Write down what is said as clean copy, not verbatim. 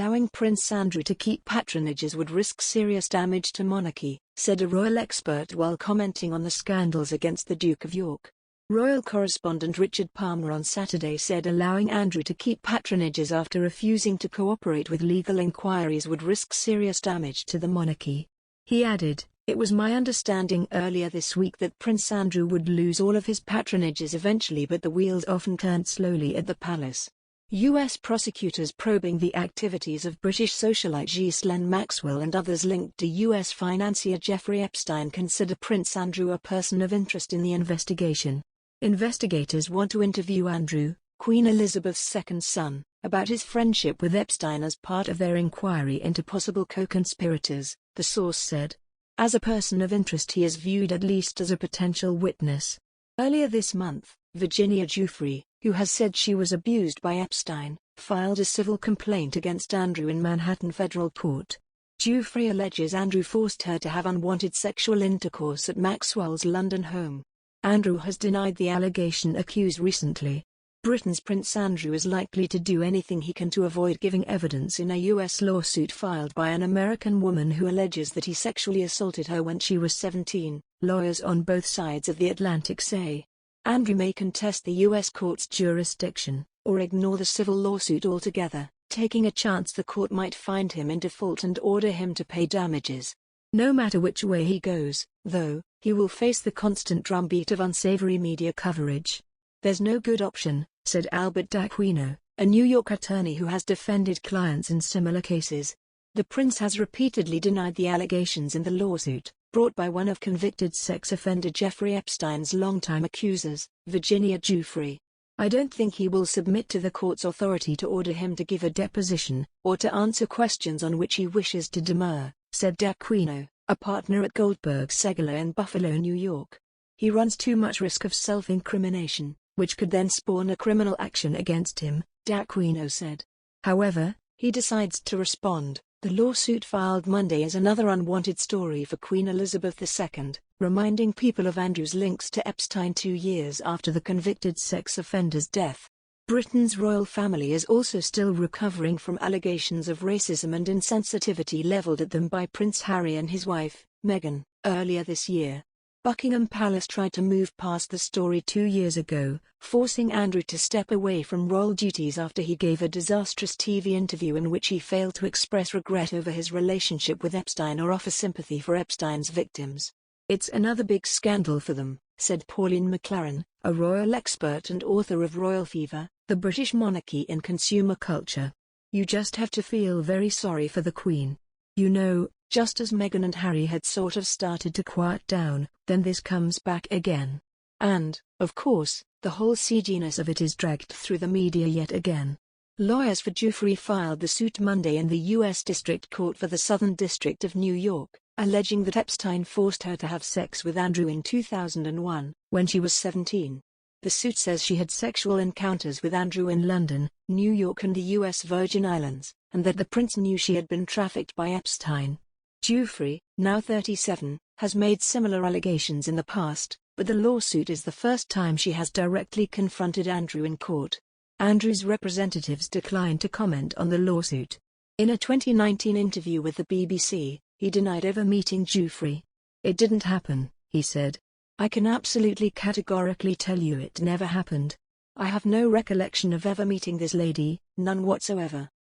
Allowing Prince Andrew to keep patronages would risk serious damage to monarchy, said a royal expert while commenting on the scandals against the Duke of York. Royal correspondent Richard Palmer on Saturday said allowing Andrew to keep patronages after refusing to cooperate with legal inquiries would risk serious damage to the monarchy. He added, "It was my understanding earlier this week that Prince Andrew would lose all of his patronages eventually, but the wheels often turned slowly at the palace." U.S. prosecutors probing the activities of British socialite Ghislaine Maxwell and others linked to U.S. financier Jeffrey Epstein consider Prince Andrew a person of interest in the investigation. Investigators want to interview Andrew, Queen Elizabeth's second son, about his friendship with Epstein as part of their inquiry into possible co-conspirators, the source said. As a person of interest, he is viewed at least as a potential witness. Earlier this month, Virginia Giuffre, who has said she was abused by Epstein, filed a civil complaint against Andrew in Manhattan federal court. Giuffre alleges Andrew forced her to have unwanted sexual intercourse at Maxwell's London home. Andrew has denied the allegation accused recently. Britain's Prince Andrew is likely to do anything he can to avoid giving evidence in a U.S. lawsuit filed by an American woman who alleges that he sexually assaulted her when she was 17, lawyers on both sides of the Atlantic say. Andrew may contest the U.S. court's jurisdiction, or ignore the civil lawsuit altogether, taking a chance the court might find him in default and order him to pay damages. No matter which way he goes, though, he will face the constant drumbeat of unsavory media coverage. "There's no good option," said Albert D'Aquino, a New York attorney who has defended clients in similar cases. The prince has repeatedly denied the allegations in the lawsuit, brought by one of convicted sex offender Jeffrey Epstein's longtime accusers, Virginia Giuffre. "I don't think he will submit to the court's authority to order him to give a deposition, or to answer questions on which he wishes to demur," said D'Aquino, a partner at Goldberg Segler in Buffalo, New York. "He runs too much risk of self-incrimination, which could then spawn a criminal action against him," D'Aquino said. However, he decides to respond. The lawsuit filed Monday is another unwanted story for Queen Elizabeth II, reminding people of Andrew's links to Epstein 2 years after the convicted sex offender's death. Britain's royal family is also still recovering from allegations of racism and insensitivity leveled at them by Prince Harry and his wife, Meghan, earlier this year. Buckingham Palace tried to move past the story 2 years ago, forcing Andrew to step away from royal duties after he gave a disastrous TV interview in which he failed to express regret over his relationship with Epstein or offer sympathy for Epstein's victims. "It's another big scandal for them," said Pauline McLaren, a royal expert and author of Royal Fever, The British Monarchy in Consumer Culture. "You just have to feel very sorry for the Queen. You know, just as Meghan and Harry had sort of started to quiet down, then this comes back again. And, of course, the whole CGness of it is dragged through the media yet again." Lawyers for Giuffre filed the suit Monday in the U.S. District Court for the Southern District of New York, alleging that Epstein forced her to have sex with Andrew in 2001, when she was 17. The suit says she had sexual encounters with Andrew in London, New York and the U.S. Virgin Islands, and that the prince knew she had been trafficked by Epstein. Giuffre, now 37, has made similar allegations in the past, but the lawsuit is the first time she has directly confronted Andrew in court. Andrew's representatives declined to comment on the lawsuit. In a 2019 interview with the BBC, he denied ever meeting Giuffre. "It didn't happen," he said. "I can absolutely categorically tell you it never happened. I have no recollection of ever meeting this lady, none whatsoever."